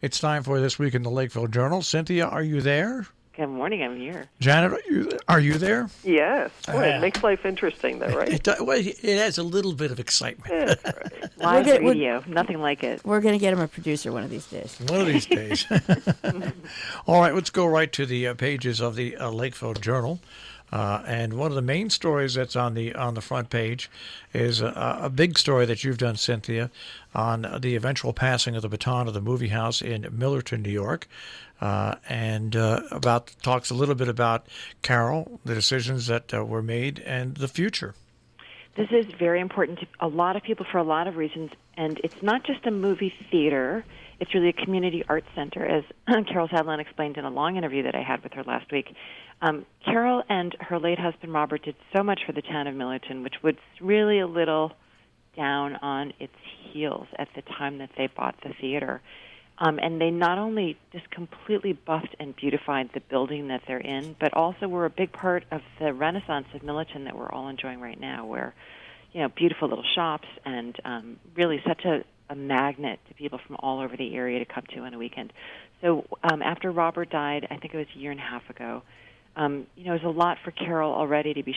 It's time for This Week in the Lakeville Journal. Cynthia, are you there? Good morning, I'm here. Janet, are you there? Yes. Boy, it makes life interesting, though, right? It adds a little bit of excitement. That's right. Live radio, nothing like it. We're going to get him a producer one of these days. One of these days. All right, let's go right to the pages of the Lakeville Journal. And one of the main stories that's on the front page is a big story that you've done, Cynthia, on the eventual passing of the baton of the movie house in Millerton, New York, and talks a little bit about Carol, the decisions that were made, and the future. This is very important to a lot of people for a lot of reasons, and it's not just a movie theater. It's really a community arts center, as Carol Sadlan explained in a long interview that I had with her last week. Carol and her late husband, Robert, did so much for the town of Millerton, which was really a little down on its heels at the time that they bought the theater. And they not only just completely buffed and beautified the building that they're in, but also were a big part of the renaissance of Millerton that we're all enjoying right now, where, beautiful little shops and really such a magnet to people from all over the area to come to on a weekend. So after Robert died, I think it was a year and a half ago, it was a lot for Carol already to be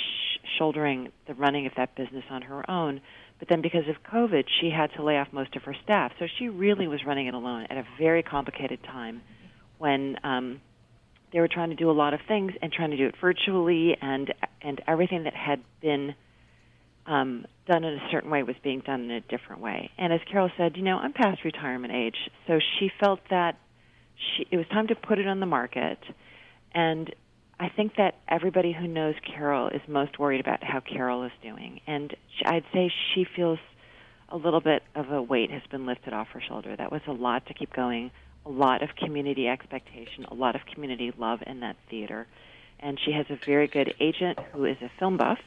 shouldering the running of that business on her own. But then because of COVID, she had to lay off most of her staff. So she really was running it alone at a very complicated time when they were trying to do a lot of things and trying to do it virtually, and everything that had been done in a certain way was being done in a different way. And as Carol said, I'm past retirement age, so she felt that it was time to put it on the market. And I think that everybody who knows Carol is most worried about how Carol is doing. And I'd say she feels a little bit of a weight has been lifted off her shoulder. That was a lot to keep going, a lot of community expectation, a lot of community love in that theater. And she has a very good agent who is a film buff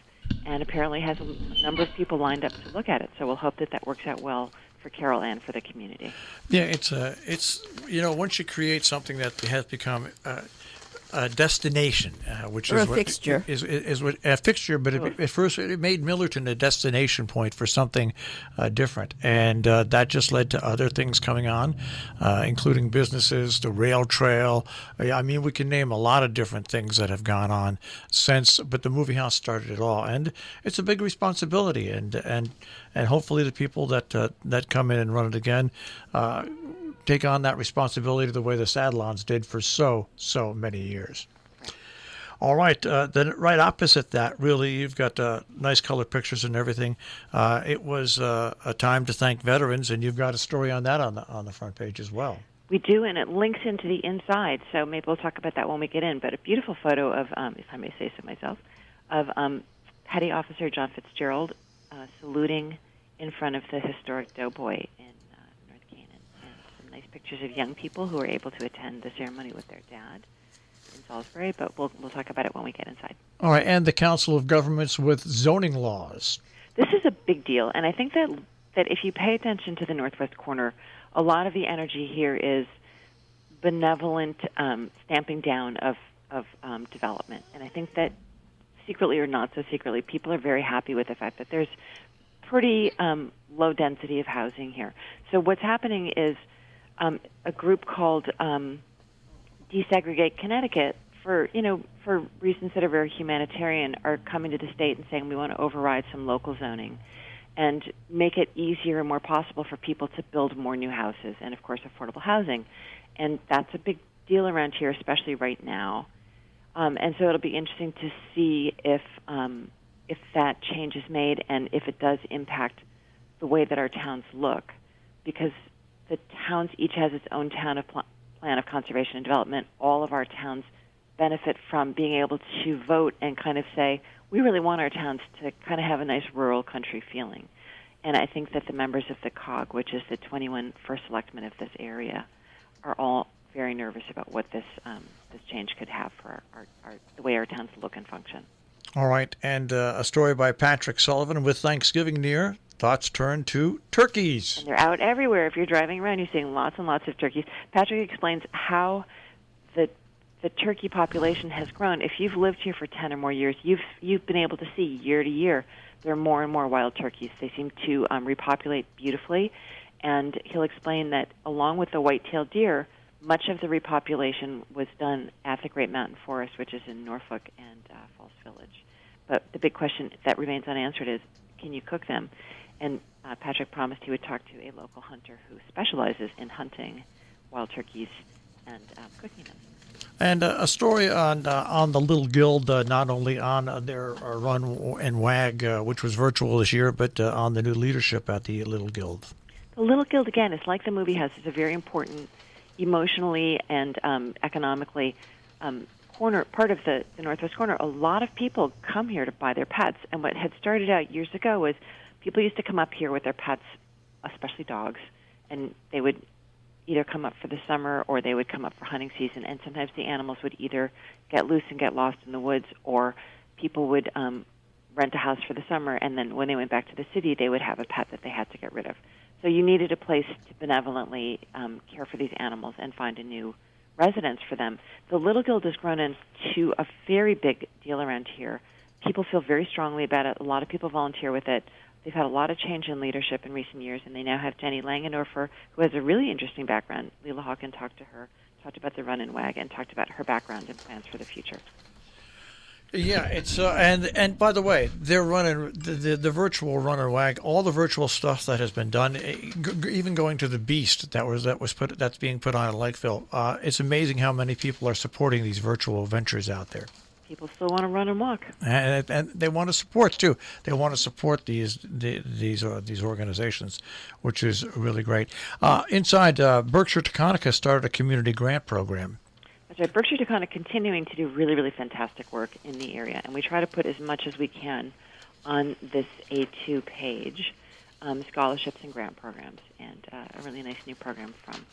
and apparently has a number of people lined up to look at it. So we'll hope that that works out well for Carol and for the community. Yeah, it's once you create something that has become a destination, which or is a fixture. Is what a fixture, but at first it made Millerton a destination point for something different, and that just led to other things coming on, including businesses, the rail trail. I mean, we can name a lot of different things that have gone on since, but the movie house started it all, and it's a big responsibility, and hopefully the people that come in and run it again take on that responsibility the way the Sadlons did for so many years. All right, then right opposite that, really, you've got nice color pictures and everything. It was a time to thank veterans, and you've got a story on that on the front page as well. We do, and it links into the inside, so maybe we'll talk about that when we get in. But a beautiful photo of, if I may say so myself, of Petty Officer John Fitzgerald saluting in front of the historic Doughboy in North Canaan. And some nice pictures of young people who were able to attend the ceremony with their dad in Salisbury, but we'll talk about it when we get inside. All right, and the Council of Governments with zoning laws. This is a big deal, and I think that if you pay attention to the northwest corner, a lot of the energy here is benevolent stamping down of development. And I think that secretly or not so secretly, people are very happy with the fact that there's pretty low density of housing here. So what's happening is a group called Desegregate Connecticut, for reasons that are very humanitarian, are coming to the state and saying we want to override some local zoning and make it easier and more possible for people to build more new houses and, of course, affordable housing. And that's a big deal around here, especially right now. And so it'll be interesting to see if that change is made and if it does impact the way that our towns look, because the towns each has its own plan of conservation and development. All of our towns benefit from being able to vote and kind of say, we really want our towns to kind of have a nice rural country feeling. And I think that the members of the COG, which is the 21 first selectmen of this area, are all very nervous about what this change could have for the way our towns look and function. All right, and a story by Patrick Sullivan. With Thanksgiving near, thoughts turn to turkeys. And they're out everywhere. If you're driving around, you're seeing lots and lots of turkeys. Patrick explains how the turkey population has grown. If you've lived here for 10 or more years, you've been able to see year to year there are more and more wild turkeys. They seem to repopulate beautifully, And he'll explain that along with the white-tailed deer, much of the repopulation was done at the Great Mountain Forest, which is in Norfolk and Falls Village. But the big question that remains unanswered is, can you cook them? And Patrick promised he would talk to a local hunter who specializes in hunting wild turkeys and cooking them. And a story on the Little Guild, not only on their run and wag, which was virtual this year, but on the new leadership at the Little Guild. The Little Guild, again, is like the movie house. It's a very important, emotionally and economically, part of the Northwest Corner. A lot of people come here to buy their pets, and what had started out years ago was people used to come up here with their pets, especially dogs, and they would either come up for the summer or they would come up for hunting season, and sometimes the animals would either get loose and get lost in the woods, or people would rent a house for the summer, and then when they went back to the city, they would have a pet that they had to get rid of. So you needed a place to benevolently care for these animals and find a new residence for them. The Little Guild has grown into a very big deal around here. People feel very strongly about it. A lot of people volunteer with it. They've had a lot of change in leadership in recent years, and they now have Jenny Langendorfer, who has a really interesting background. Leila Hawken talked to her, talked about the run and wag, and talked about her background and plans for the future. Yeah, it's and by the way, they're running the virtual run and wag, all the virtual stuff that has been done, even going to the Beast that's being put on in Lakeville. It's amazing how many people are supporting these virtual ventures out there. People still want to run and walk, and they want to support too. They want to support these organizations, which is really great. Inside Berkshire Taconic started a community grant program. That's right. Berkshire Taconic continuing to do really, really fantastic work in the area, and we try to put as much as we can on this A2 page, scholarships and grant programs, and a really nice new program from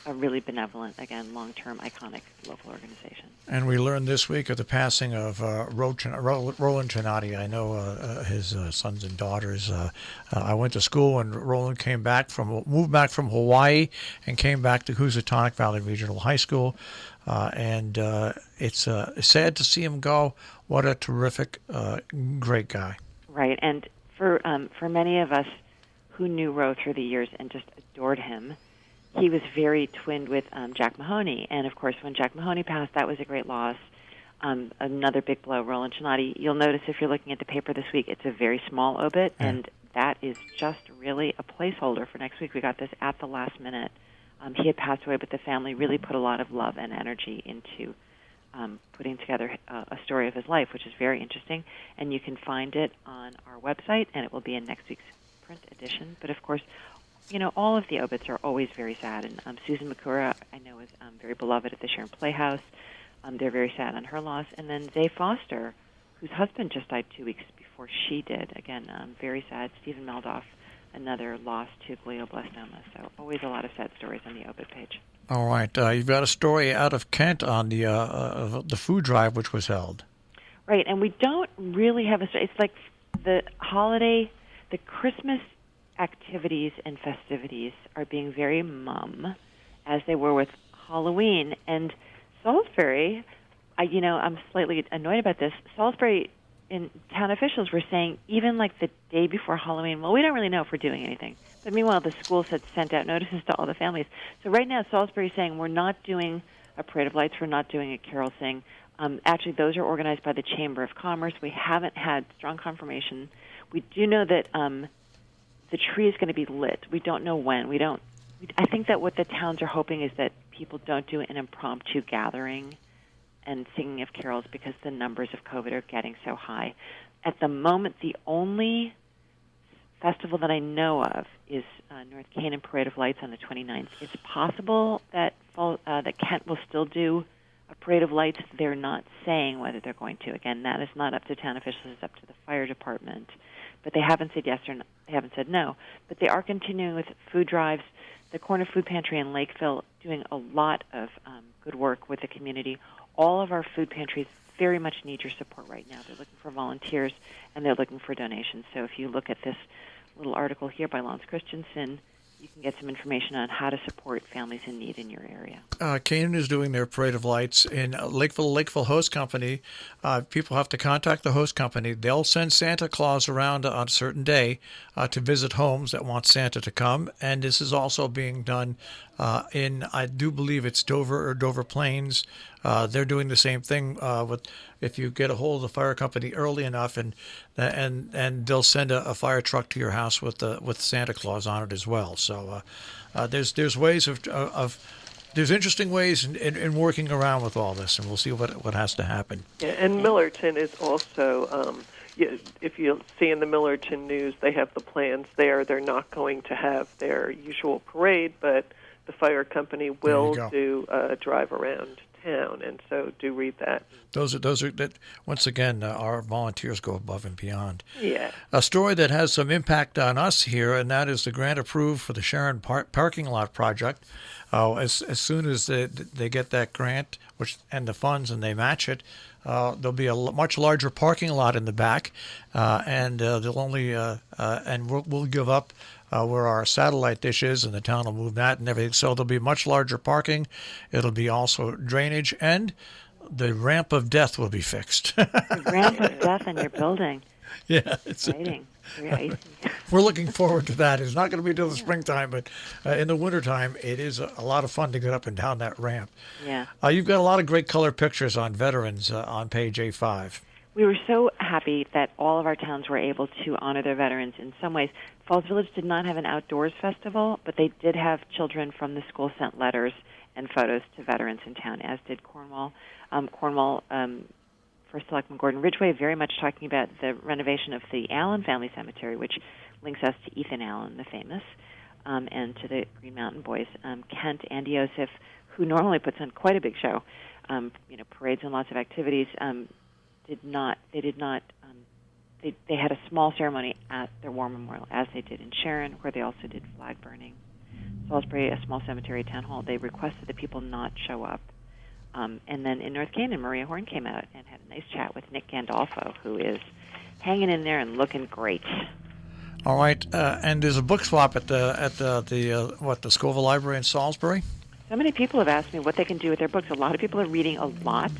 a really benevolent, again, long-term, iconic local organization. And we learned this week of the passing of Roland Chinati. I know his sons and daughters. I went to school when Roland moved back from Hawaii and came back to Housatonic Valley Regional High School. And it's sad to see him go. What a terrific, great guy. Right, and for many of us who knew Ro through the years and just adored him, he was very twinned with Jack Mahoney. And, of course, when Jack Mahoney passed, that was a great loss. Another big blow, Roland Chinati. You'll notice if you're looking at the paper this week, it's a very small obit, and that is just really a placeholder for next week. We got this at the last minute. He had passed away, but the family really put a lot of love and energy into putting together a story of his life, which is very interesting. And you can find it on our website, and it will be in next week's print edition. But, of course, you know, all of the obits are always very sad. And Susan Makura, I know, is very beloved at the Sharon Playhouse. They're very sad on her loss. And then Zay Foster, whose husband just died 2 weeks before she did. Again, very sad. Stephen Meldoff, another loss to glioblastoma. So always a lot of sad stories on the obit page. All right. You've got a story out of Kent on the food drive which was held. Right, and we don't really have a story. It's like the holiday, the Christmas activities and festivities are being very mum, as they were with Halloween. And Salisbury, I'm slightly annoyed about this. Salisbury, in town officials were saying even like the day before Halloween, well, we don't really know if we're doing anything. But meanwhile, the schools had sent out notices to all the families. So right now, Salisbury is saying we're not doing a parade of lights, we're not doing a carol sing. Actually, those are organized by the Chamber of Commerce. We haven't had strong confirmation. We do know that the tree is going to be lit. We don't know when. I think that what the towns are hoping is that people don't do an impromptu gathering and singing of carols because the numbers of COVID are getting so high. At the moment, the only festival that I know of is North Canaan Parade of Lights on the 29th. It's possible that Kent will still do a Parade of Lights. They're not saying whether they're going to. Again, that is not up to town officials. It's up to the fire department. But they haven't said yes or no. They haven't said no. But they are continuing with food drives. The Corner Food Pantry in Lakeville doing a lot of good work with the community. All of our food pantries very much need your support right now. They're looking for volunteers, and they're looking for donations. So if you look at this little article here by Lance Christensen, you can get some information on how to support families in need in your area. Canaan is doing their Parade of Lights in Lakeville Host Company. People have to contact the host company. They'll send Santa Claus around on a certain day to visit homes that want Santa to come. And this is also being done in, I do believe it's Dover or Dover Plains. They're doing the same thing with, if you get a hold of the fire company early enough, and they'll send a fire truck to your house with Santa Claus on it as well. So there's ways of there's interesting ways in working around with all this, and we'll see what has to happen. Yeah, and Millerton is also, if you see in the Millerton News, they have the plans there. They're not going to have their usual parade, but the fire company will do a drive around town, and so do read that. Those are that. Once again, our volunteers go above and beyond. Yeah. A story that has some impact on us here, and that is the grant approved for the Sharon parking lot project. As soon as they get that grant, and the funds, and they match it, there'll be a much larger parking lot in the back, and they'll only and we'll give up where our satellite dish is, and the town will move that and everything. So there'll be much larger parking. It'll be also drainage, and the ramp of death will be fixed. The ramp of death in your building. Yeah, it's exciting. Very icy. We're looking forward to that. It's not going to be until the springtime, but in the wintertime, it is a lot of fun to get up and down that ramp. Yeah. You've got a lot of great color pictures on veterans on page A5. We were so happy that all of our towns were able to honor their veterans in some ways. Falls Village did not have an outdoors festival, but they did have children from the school sent letters and photos to veterans in town, as did Cornwall. Cornwall, First Selectman Gordon Ridgway, very much talking about the renovation of the Allen Family Cemetery, which links us to Ethan Allen, the famous, and to the Green Mountain Boys. Kent, Andy Yosef, who normally puts on quite a big show, parades and lots of activities, they had a small ceremony at their war memorial, as they did in Sharon, where they also did flag burning. Salisbury, a small cemetery town hall, they requested that people not show up. And then in North Canaan, Maria Horn came out and had a nice chat with Nick Gandolfo, who is hanging in there and looking great. All right, and there's a book swap at the Scoville Library in Salisbury. So many people have asked me what they can do with their books. A lot of people are reading a lot.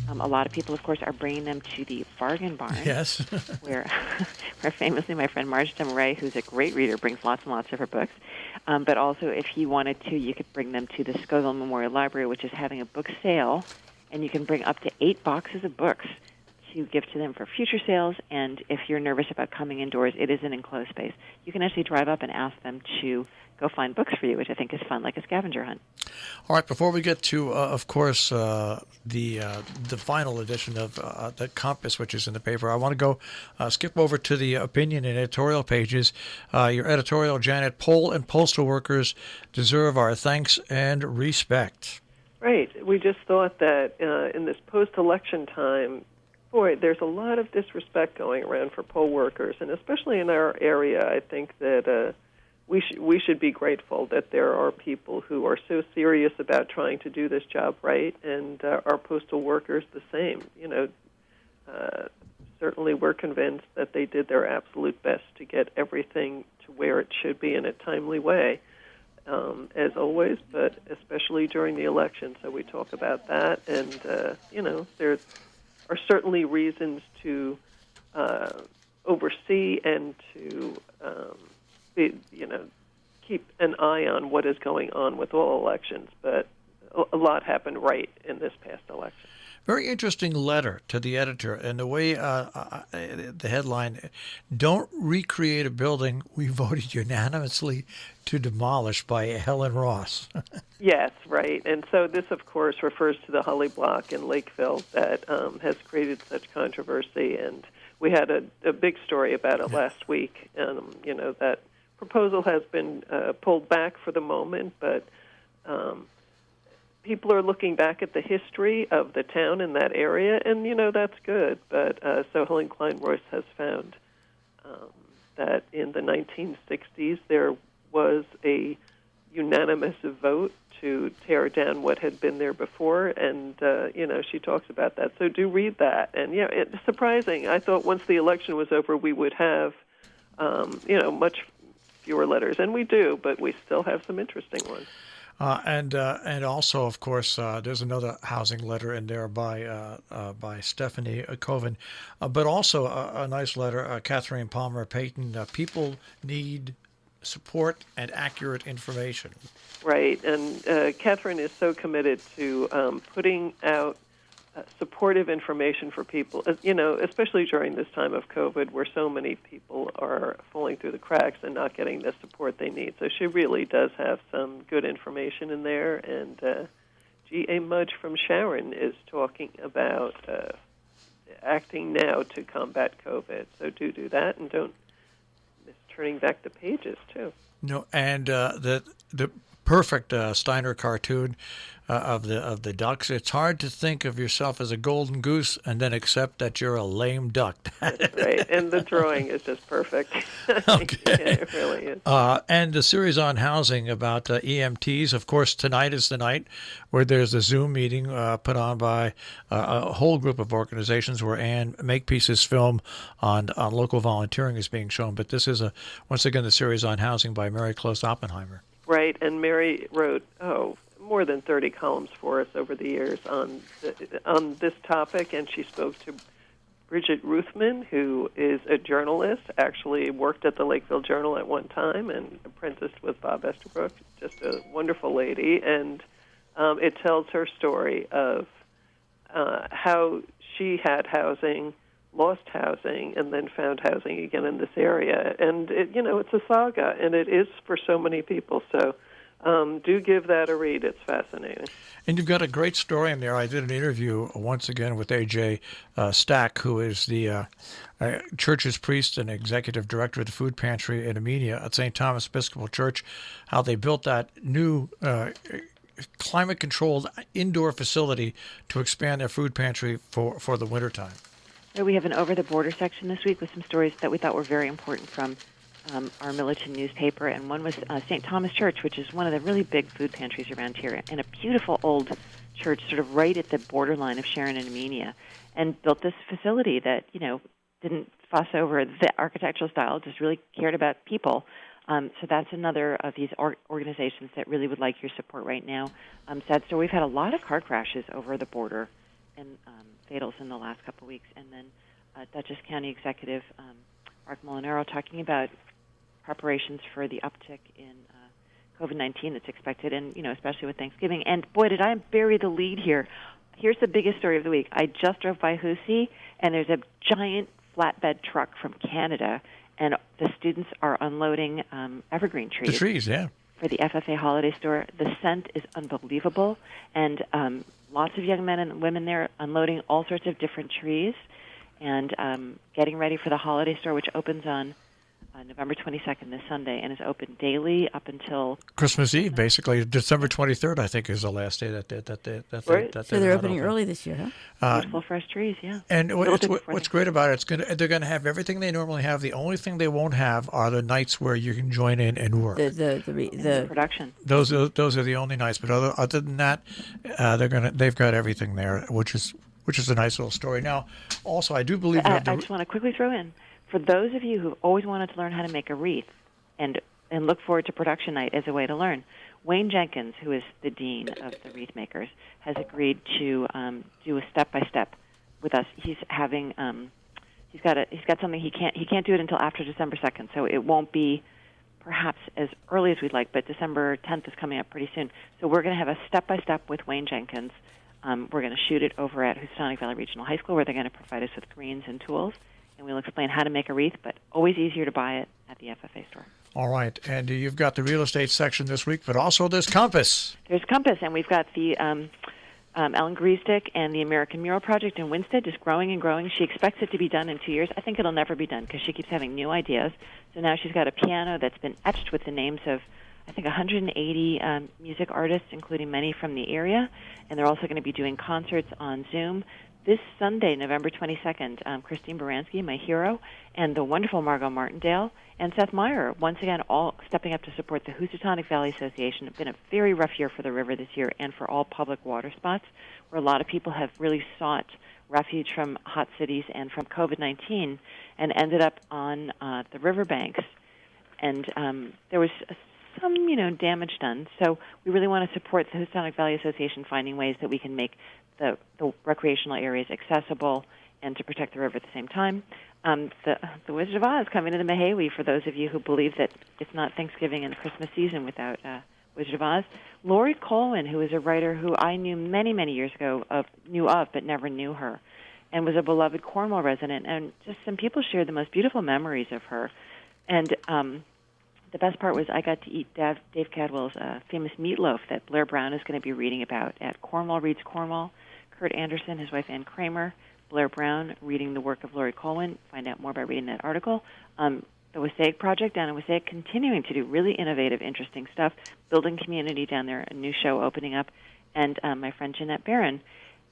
A lot of people, of course, are bringing them to the Bargain Barn. Yes. where famously my friend Marge Demeray, who's a great reader, brings lots and lots of her books. But also, if you wanted to, you could bring them to the Scoville Memorial Library, which is having a book sale, and you can bring up to 8 boxes of books to give to them for future sales. And if you're nervous about coming indoors, it is an enclosed space. You can actually drive up and ask them to go find books for you, which I think is fun, like a scavenger hunt. All right, before we get to, of course, the final edition of the Compass, which is in the paper, I want to go skip over to the opinion and editorial pages. Your editorial, Janet, poll and postal workers deserve our thanks and respect. Right. We just thought that in this post-election time, boy, there's a lot of disrespect going around for poll workers, and especially in our area, I think that we should be grateful that there are people who are so serious about trying to do this job right, and our postal workers the same. Certainly we're convinced that they did their absolute best to get everything to where it should be in a timely way, as always, but especially during the election. So we talk about that, and there are certainly reasons to oversee and to keep an eye on what is going on with all elections, but a lot happened right in this past election. Very interesting letter to the editor, and the way the headline, "Don't recreate a building we voted unanimously to demolish," by Helen Ross. Yes, right. And so this, of course, refers to the Holly Block in Lakeville that has created such controversy, and we had a big story about it last week. That proposal has been pulled back for the moment, but people are looking back at the history of the town in that area, and, that's good. But so Helen Klein Royce has found that in the 1960s there was a unanimous vote to tear down what had been there before, and, she talks about that. So do read that. And, it's surprising. I thought once the election was over we would have, much fewer letters, and we do, but we still have some interesting ones. And also, of course, there's another housing letter in there by Stephanie Coven, but also a nice letter, Catherine Palmer Payton. People need support and accurate information. Right, and Catherine is so committed to putting out supportive information for people, especially during this time of COVID where so many people are falling through the cracks and not getting the support they need. So she really does have some good information in there. And G.A. Mudge from Sharon is talking about acting now to combat COVID. So do that, and don't miss turning back the pages, too. No, and the perfect Steiner cartoon of the ducks. It's hard to think of yourself as a golden goose and then accept that you're a lame duck. That's right, and the drawing is just perfect. Okay. Yeah, it really is. And the series on housing about EMTs. Of course, tonight is the night where there's a Zoom meeting put on by a whole group of organizations where Ann Makepeace's film on local volunteering is being shown. But this is once again the series on housing by Mary Close Oppenheimer. Right, and Mary wrote, more than 30 columns for us over the years on this topic, and she spoke to Bridget Ruthman, who is a journalist, actually worked at the Lakeville Journal at one time and apprenticed with Bob Estabrook, just a wonderful lady, and it tells her story of how she had housing, lost housing, and then found housing again in this area. And, it's a saga, and it is for so many people. So do give that a read. It's fascinating. And you've got a great story in there. I did an interview once again with A.J. Stack, who is the church's priest and executive director of the food pantry in Armenia at St. Thomas Episcopal Church, how they built that new climate-controlled indoor facility to expand their food pantry for the wintertime. We have an over-the-border section this week with some stories that we thought were very important from our Millerton newspaper, and one was St. Thomas Church, which is one of the really big food pantries around here, and a beautiful old church sort of right at the borderline of Sharon and Armenia, and built this facility that, didn't fuss over the architectural style, just really cared about people. So that's another of these organizations that really would like your support right now. Sad story, we've had a lot of car crashes over the border and fatals in the last couple of weeks, and then Dutchess County Executive Mark Molinaro talking about preparations for the uptick in COVID-19 that's expected, and especially with Thanksgiving. And boy, did I bury the lead here. Here's the biggest story of the week. I just drove by Hoosey, and there's a giant flatbed truck from Canada, and the students are unloading evergreen trees. The trees, yeah. For the FFA holiday store. The scent is unbelievable, and lots of young men and women there unloading all sorts of different trees and getting ready for the holiday store, which opens on November 22nd, this Sunday, and is open daily up until Christmas Eve, basically. December 23rd, I think, is the last day that So they're opening early this year, huh? beautiful fresh trees, yeah. And what's great about it, they're going to have everything they normally have. The only thing they won't have are the nights where you can join in and work. The production. Those are the only nights. But other than that, they've got everything there, which is a nice little story. Now, also, I do believe I just want to quickly throw in, for those of you who've always wanted to learn how to make a wreath and look forward to production night as a way to learn, Wayne Jenkins, who is the dean of the wreath makers, has agreed to do a step-by-step with us. He's having he's got something he can't do it until after December 2nd, so it won't be perhaps as early as we'd like, but December 10th is coming up pretty soon. So we're going to have a step-by-step with Wayne Jenkins. We're going to shoot it over at Housatonic Valley Regional High School, where they're going to provide us with greens and tools, and we'll explain how to make a wreath, but always easier to buy it at the FFA store. All right, and you've got the real estate section this week, but also there's Compass. There's Compass, and we've got the Ellen Griesdick and the American Mural Project in Winstead, just growing and growing. She expects it to be done in 2 years. I think it'll never be done because she keeps having new ideas. So now she's got a piano that's been etched with the names of, I think, 180 music artists, including many from the area, and they're also going to be doing concerts on Zoom. This Sunday, November 22nd, Christine Baranski, my hero, and the wonderful Margot Martindale, and Seth Meyer, once again, all stepping up to support the Housatonic Valley Association. It's been a very rough year for the river this year and for all public water spots, where a lot of people have really sought refuge from hot cities and from COVID-19 and ended up on the riverbanks. and there was some, damage done. So we really want to support the Houstonic Valley Association finding ways that we can make the recreational areas accessible and to protect the river at the same time. The Wizard of Oz coming to the Mahawi for those of you who believe that it's not Thanksgiving and the Christmas season without Wizard of Oz. Lori Colwyn, who is a writer who I knew many, many years ago, knew of but never knew her, and was a beloved Cornwall resident. And just some people shared the most beautiful memories of her. And the best part was I got to eat Dave Cadwell's famous meatloaf that Blair Brown is going to be reading about at Cornwall Reads Cornwall. Kurt Anderson, his wife Ann Kramer, Blair Brown reading the work of Lori Colwyn. Find out more by reading that article. The Wasaig Project down in Wasaig continuing to do really innovative, interesting stuff, building community down there, a new show opening up, and my friend Jeanette Barron,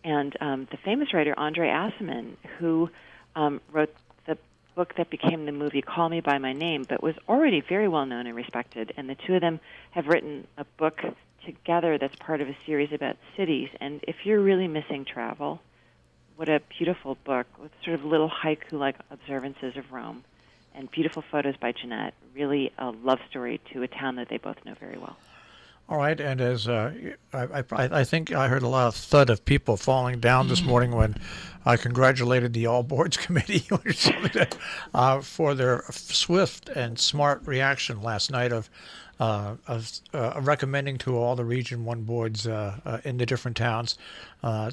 and the famous writer Andre Asselman, who wrote the book that became the movie Call Me By My Name, but was already very well known and respected, and the two of them have written a book together that's part of a series about cities, and if you're really missing travel, what a beautiful book with sort of little haiku-like observances of Rome. And beautiful photos by Jeanette. Really a love story to a town that they both know very well. All right, and as I think I heard a lot of thud of people falling down this morning when I congratulated the All Boards Committee for their swift and smart reaction last night of recommending to all the Region 1 boards in the different towns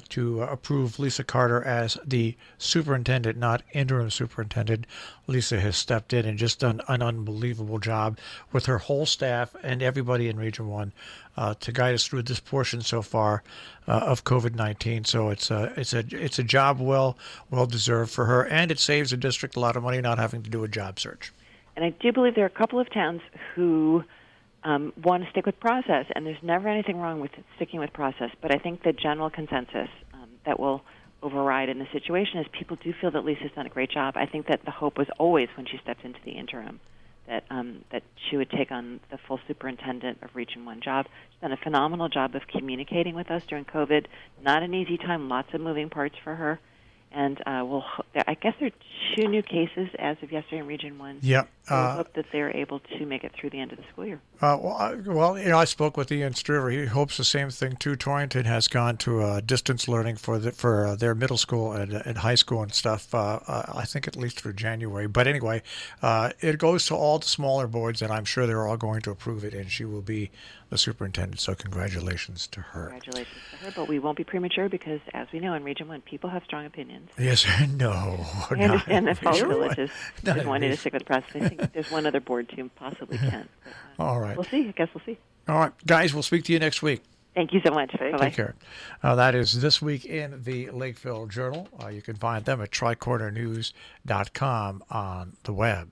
to approve Lisa Carter as the superintendent, not interim superintendent. Lisa has stepped in and just done an unbelievable job with her whole staff and everybody in Region 1 to guide us through this portion so far of COVID-19. So it's a job well deserved for her, and it saves the district a lot of money not having to do a job search. And I do believe there are a couple of towns who want to stick with process, and there's never anything wrong with sticking with process. But I think the general consensus that will override in the situation is people do feel that Lisa's done a great job. I think that the hope was always when she stepped into the interim that she would take on the full superintendent of Region 1 job. She's done a phenomenal job of communicating with us during COVID. Not an easy time, lots of moving parts for her. And I guess there are 2 new cases as of yesterday in Region 1. Yeah. We'll hope that they're able to make it through the end of the school year. I spoke with Ian Striver. He hopes the same thing too. Torrington has gone to distance learning for their middle school and high school and stuff. I think at least through January. But anyway, it goes to all the smaller boards, and I'm sure they're all going to approve it, and she will be the superintendent. So congratulations to her. Congratulations to her, but we won't be premature because, as we know, in Region 1, people have strong opinions. Yes, no. I understand that Falls Village is wanting to stick with the process. I think there's one other board too possibly can. But, all right. We'll see. I guess we'll see. All right. Guys, we'll speak to you next week. Thank you so much. Bye-bye. Take care. That is This Week in the Lakeville Journal. You can find them at tricornernews.com on the web.